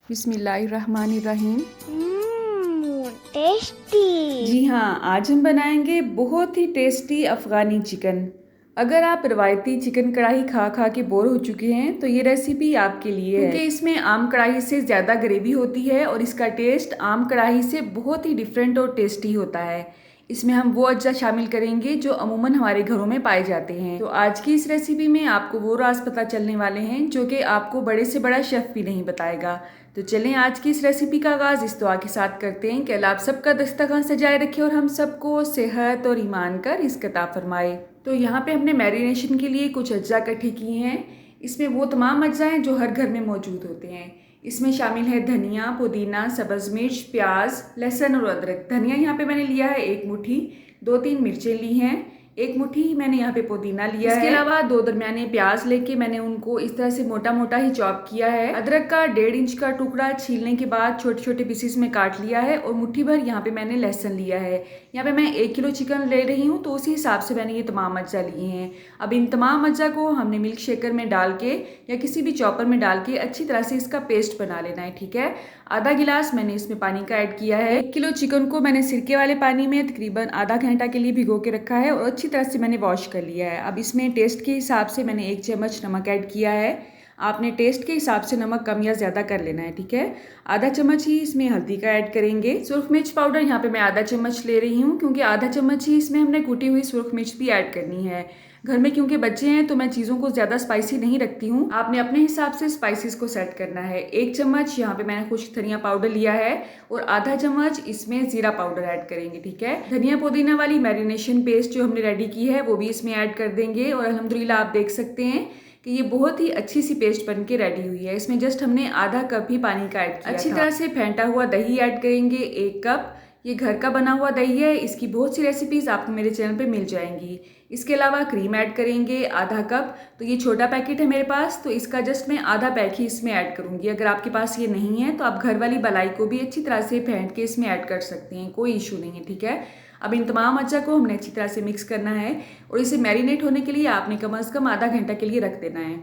बिस्मिल्लाहिर्रहमानिर्रहीम। टेस्टी। जी हाँ, आज हम बनाएंगे बहुत ही टेस्टी अफ़गानी चिकन। अगर आप रवायती चिकन कढ़ाई खा खा के बोर हो चुके हैं तो ये रेसिपी आपके लिए है, क्योंकि इसमें आम कढ़ाई से ज़्यादा ग्रेवी होती है और इसका टेस्ट आम कढ़ाई से बहुत ही डिफरेंट और टेस्टी होता है। इसमें हम वो अज्जा शामिल करेंगे जो अमूमन हमारे घरों में पाए जाते हैं। तो आज की इस रेसिपी में आपको वो राज पता चलने वाले हैं जो कि आपको बड़े से बड़ा शेफ़ भी नहीं बताएगा। तो चलें आज की इस रेसिपी का आगाज़ इस दुआ के साथ करते हैं कि अल्लाह आप सबका दस्तरखान सजाए रखे और हम सबको सेहत और ईमान का रिज़्क़ अता फरमाए। तो यहाँ पे हमने मैरिनेशन के लिए कुछ अज्जा इकट्ठे किए हैं। इसमें वो तमाम अज्जा हैं जो हर घर में मौजूद होते हैं। इसमें शामिल है धनिया, पुदीना, सब्ज़ मिर्च, प्याज, लहसुन और अदरक। धनिया यहाँ पे मैंने लिया है 1 मुट्ठी, 2-3 मिर्चें ली हैं, 1 मुट्ठी मैंने यहाँ पे पुदीना लिया है। इसके अलावा 2 दरमियाने प्याज लेके मैंने उनको इस तरह से मोटा मोटा ही चॉप किया है। अदरक का 1.5 इंच का टुकड़ा छीलने के बाद छोटे छोटे पीसेस में काट लिया है और मुट्ठी भर यहाँ पे मैंने लहसुन लिया है। यहाँ पे मैं 1 किलो चिकन ले रही हूँ तो उसी हिसाब से मैंने ये तमाम अज्जा लिए हैं। अब इन तमाम अज्जा को हमने मिल्क शेकर में डाल के या किसी भी चॉपर में डाल के अच्छी तरह से इसका पेस्ट बना लेना है, ठीक है। आधा गिलास मैंने इसमें पानी का ऐड किया है। 1 किलो चिकन को मैंने सिरके वाले पानी में तकरीबन आधा घंटा के लिए भिगो के रखा है और अच्छी तरह से मैंने वॉश कर लिया है। अब इसमें टेस्ट के हिसाब से मैंने 1 चम्मच नमक ऐड किया है। आपने टेस्ट के हिसाब से नमक कम या ज़्यादा कर लेना है, ठीक है। आधा चम्मच ही इसमें हल्दी का ऐड करेंगे। सुरख मिर्च पाउडर यहाँ पे मैं आधा चम्मच ले रही हूँ, क्योंकि आधा चम्मच ही इसमें हमने कुटी हुई सुरख मिर्च भी ऐड करनी है। घर में क्योंकि बच्चे हैं तो मैं चीज़ों को ज़्यादा स्पाइसी नहीं रखती हूँ। आपने अपने हिसाब से स्पाइसेस को सेट करना है। 1 चम्मच यहाँ पे मैंने खुश्क धनिया पाउडर लिया है और आधा चम्मच इसमें ज़ीरा पाउडर ऐड करेंगे, ठीक है। धनिया पुदीना वाली मैरिनेशन पेस्ट जो हमने रेडी की है वो भी इसमें ऐड कर देंगे और अल्हम्दुलिल्लाह आप देख सकते हैं कि ये बहुत ही अच्छी सी पेस्ट बन के रेडी हुई है। इसमें जस्ट हमने आधा कप ही पानी का ऐड किया। अच्छी तरह से फेंटा हुआ दही ऐड करेंगे 1 कप। ये घर का बना हुआ दही है, इसकी बहुत सी रेसिपीज़ आपको मेरे चैनल पे मिल जाएंगी। इसके अलावा क्रीम ऐड करेंगे आधा कप। तो ये छोटा पैकेट है मेरे पास तो इसका जस्ट मैं आधा पैक ही इसमें ऐड करूँगी। अगर आपके पास ये नहीं है तो आप घर वाली मलाई को भी अच्छी तरह से फेंट के इसमें ऐड कर सकते हैं, कोई इशू नहीं है, ठीक है। अब इन तमाम अज्जा को हमने अच्छी तरह से मिक्स करना है और इसे मैरिनेट होने के लिए आपने कम से कम आधा घंटा के लिए रख देना है।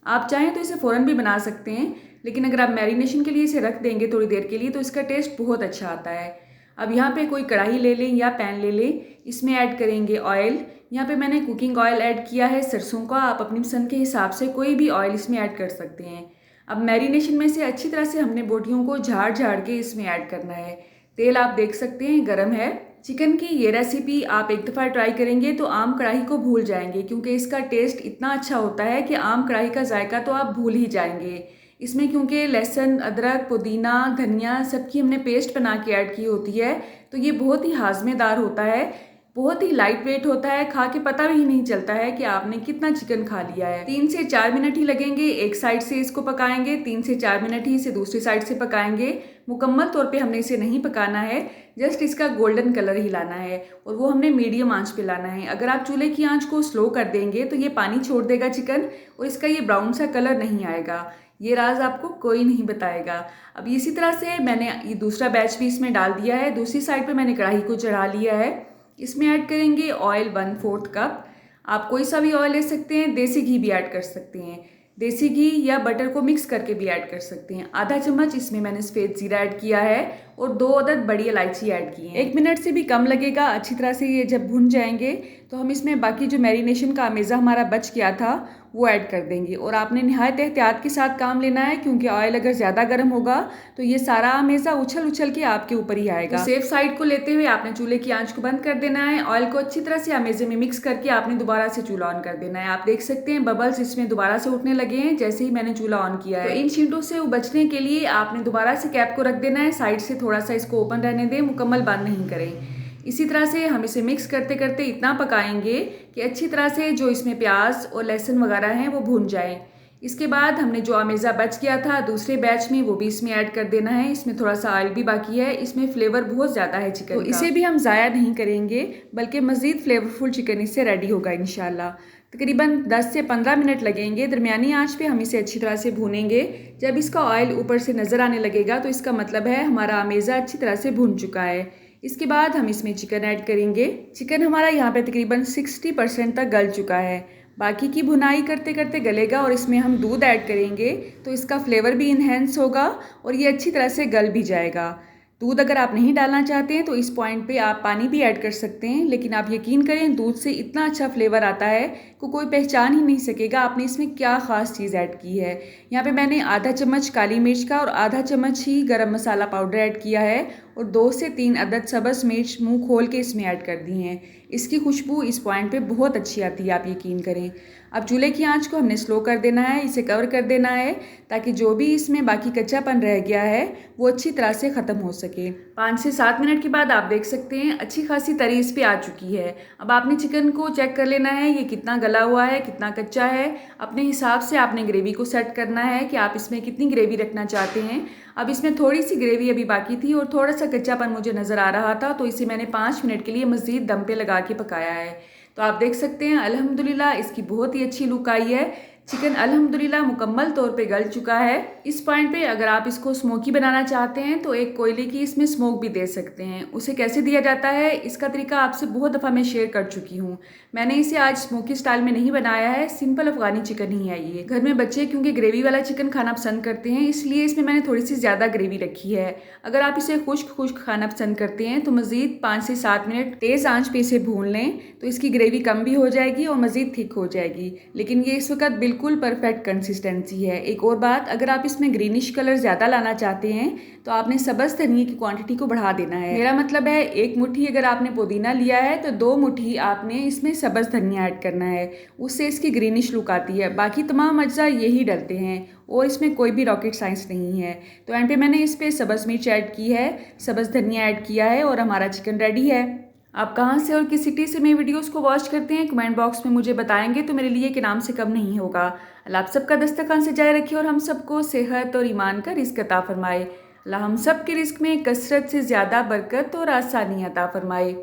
आप चाहें तो इसे फ़ौरन भी बना सकते हैं, लेकिन अगर आप मैरिनेशन के लिए इसे रख देंगे थोड़ी देर के लिए तो इसका टेस्ट बहुत अच्छा आता है। अब यहाँ पे कोई कढ़ाई ले लें या पैन ले लें, इसमें ऐड करेंगे ऑयल। यहाँ पे मैंने कुकिंग ऑयल ऐड किया है सरसों का। आप अपनी पसंद के हिसाब से कोई भी ऑयल इसमें ऐड कर सकते हैं। अब मैरिनेशन में से अच्छी तरह से हमने बोटियों को झाड़ झाड़ के इसमें ऐड करना है। तेल आप देख सकते हैं गर्म है। चिकन की ये रेसिपी आप एक दफ़ा ट्राई करेंगे तो आम कढ़ाई को भूल जाएंगे, क्योंकि इसका टेस्ट इतना अच्छा होता है कि आम कढ़ाई का जायका तो आप भूल ही जाएंगे। इसमें क्योंकि लहसुन, अदरक, पुदीना, धनिया सबकी हमने पेस्ट बना के ऐड की होती है तो ये बहुत ही हाजमेदार होता है, बहुत ही लाइट वेट होता है। खा के पता भी नहीं चलता है कि आपने कितना चिकन खा लिया है। 3 से 4 मिनट ही लगेंगे। एक साइड से इसको पकाएंगे, 3 से 4 मिनट ही इसे दूसरी साइड से पकाएंगे। मुकम्मल तौर पे हमने इसे नहीं पकाना है, जस्ट इसका गोल्डन कलर ही लाना है और वो हमने मीडियम आंच पे लाना है। अगर आप चूल्हे की आंच को स्लो कर देंगे तो ये पानी छोड़ देगा चिकन और इसका ये ब्राउन सा कलर नहीं आएगा। ये राज आपको कोई नहीं बताएगा। अब इसी तरह से मैंने ये दूसरा बैच भी इसमें डाल दिया है। दूसरी साइड पे मैंने कढ़ाई को चढ़ा लिया है। इसमें ऐड करेंगे ऑयल 1/4 कप। आप कोई सा भी ऑयल ले सकते हैं, देसी घी भी ऐड कर सकते हैं। देसी घी या बटर को मिक्स करके भी ऐड कर सकते हैं। आधा चम्मच इसमें मैंने सफ़ेद ज़ीरा ऐड किया है और 2 अदद बड़ी इलायची ऐड की है। 1 मिनट से भी कम लगेगा। अच्छी तरह से ये जब भुन जाएंगे तो हम इसमें बाकी जो मैरिनेशन का अमेज़ा हमारा बच गया था वो ऐड कर देंगे। और आपने नहायत एहतियात के साथ काम लेना है, क्योंकि ऑयल अगर ज़्यादा गर्म होगा तो ये सारा अमेज़ा उछल उछल के आपके ऊपर ही आएगा। तो सेफ साइड को लेते हुए आपने चूल्हे की आंच को बंद कर देना है। ऑयल को अच्छी तरह से अमेज़े में मिक्स करके आपने दोबारा से चूल्हा ऑन कर देना है। आप देख सकते हैं बबल्स इसमें दोबारा से उठने लगे हैं जैसे ही मैंने चूल्हा ऑन किया है। तो इन छींटों से बचने के लिए आपने दोबारा से कैप को रख देना है। साइड से थोड़ा सा इसको ओपन रहने दें, मुकम्मल बंद नहीं करें। इसी तरह से हम इसे मिक्स करते करते इतना पकाएंगे कि अच्छी तरह से जो इसमें प्याज और लहसुन वगैरह हैं वो भून जाएं। इसके बाद हमने जो अमेज़ा बच गया था दूसरे बैच में वो भी इसमें ऐड कर देना है। इसमें थोड़ा सा ऑयल भी बाकी है। इसमें फ्लेवर बहुत ज़्यादा है चिकन का, तो इसे भी हम ज़ाया नहीं करेंगे, बल्कि मज़ीद फ्लेवरफुल चिकन इससे रेडी होगा इंशाल्लाह। तकरीबन 10 से 15 मिनट लगेंगे। दरमियानी आंच पे हम इसे अच्छी तरह से भूनेंगे। जब इसका ऑयल ऊपर से नज़र आने लगेगा तो इसका मतलब है हमारा अमेज़ा अच्छी तरह से भून चुका है। इसके बाद हम इसमें चिकन ऐड करेंगे। चिकन हमारा यहाँ पे तकरीबन 60% तक गल चुका है। बाकी की भुनाई करते करते गलेगा और इसमें हम दूध ऐड करेंगे तो इसका फ्लेवर भी इन्हेंस होगा और ये अच्छी तरह से गल भी जाएगा। दूध अगर आप नहीं डालना चाहते हैं तो इस पॉइंट पे आप पानी भी ऐड कर सकते हैं, लेकिन आप यकीन करें दूध से इतना अच्छा फ्लेवर आता है कि कोई पहचान ही नहीं सकेगा आपने इसमें क्या ख़ास चीज़ ऐड की है। यहाँ पे मैंने आधा चम्मच काली मिर्च का और आधा चम्मच ही गरम मसाला पाउडर ऐड किया है और 2 से 3 अदद सब्ज़ मिर्च मुंह खोल के इसमें ऐड कर दी हैं। इसकी खुशबू इस पॉइंट पे बहुत अच्छी आती है, आप यकीन करें। अब चूल्हे की आंच को हमने स्लो कर देना है, इसे कवर कर देना है ताकि जो भी इसमें बाकी कच्चापन रह गया है वो अच्छी तरह से ख़त्म हो सके। 5 से 7 मिनट के बाद आप देख सकते हैं अच्छी खासी तरी इस पे आ चुकी है। अब आपने चिकन को चेक कर लेना है ये कितना गला हुआ है, कितना कच्चा है। अपने हिसाब से आपने ग्रेवी को सेट करना है कि आप इसमें कितनी ग्रेवी रखना चाहते हैं। अब इसमें थोड़ी सी ग्रेवी अभी बाकी थी और थोड़ा सा कच्चापन मुझे नज़र आ रहा था, तो इसे मैंने 5 मिनट के लिए मज़ीद दम पे लगा के पकाया है। तो आप देख सकते हैं अल्हम्दुलिल्लाह इसकी बहुत ही अच्छी लुक आई है। चिकन अल्हम्दुलिल्लाह मुकम्मल तौर पे गल चुका है। इस पॉइंट पे अगर आप इसको स्मोकी बनाना चाहते हैं तो एक कोयले की इसमें स्मोक भी दे सकते हैं। उसे कैसे दिया जाता है इसका तरीका आपसे बहुत दफ़ा मैं शेयर कर चुकी हूँ। मैंने इसे आज स्मोकी स्टाइल में नहीं बनाया है, सिंपल अफगानी चिकन ही है ये। घर में बच्चे क्योंकि ग्रेवी वाला चिकन खाना पसंद करते हैं इसलिए इसमें मैंने थोड़ी सी ज़्यादा ग्रेवी रखी है। अगर आप इसे खुश्क खुश्क खाना पसंद करते हैं तो मज़ीद 5 से 7 मिनट तेज़ आंच पे इसे भून लें तो इसकी ग्रेवी कम भी हो जाएगी और मज़ीद थिक हो जाएगी। लेकिन ये इस वक्त बिल्कुल परफेक्ट कंसिस्टेंसी है। एक और बात, अगर आप इसमें ग्रीनिश कलर ज़्यादा लाना चाहते हैं तो आपने सब्ज़ धनिए की क्वांटिटी को बढ़ा देना है। मेरा मतलब है 1 मुट्ठी अगर आपने पुदीना लिया है तो 2 मुट्ठी आपने इसमें सब्ज़ धनिया ऐड करना है, उससे इसकी ग्रीनिश लुक आती है। बाकी तमाम अज्जा यही डलते हैं और इसमें कोई भी रॉकेट साइंस नहीं है। तो एंड पे मैंने इस पर सब्ज़ मिर्च ऐड की है, सब्ज़ धनिया ऐड किया है और हमारा चिकन रेडी है। आप कहाँ से और किस सिटी से मेरी वीडियोस को वॉच करते हैं कमेंट बॉक्स में मुझे बताएंगे तो मेरे लिए के नाम से कम नहीं होगा। अल्लाह आप सबका दस्तरखान सजाए रखे और हम सबको सेहत और ईमान का रिज़्क अता फरमाए। अल्लाह हम सब के रिज़्क में कसरत से ज़्यादा बरकत और आसानी अता फरमाए।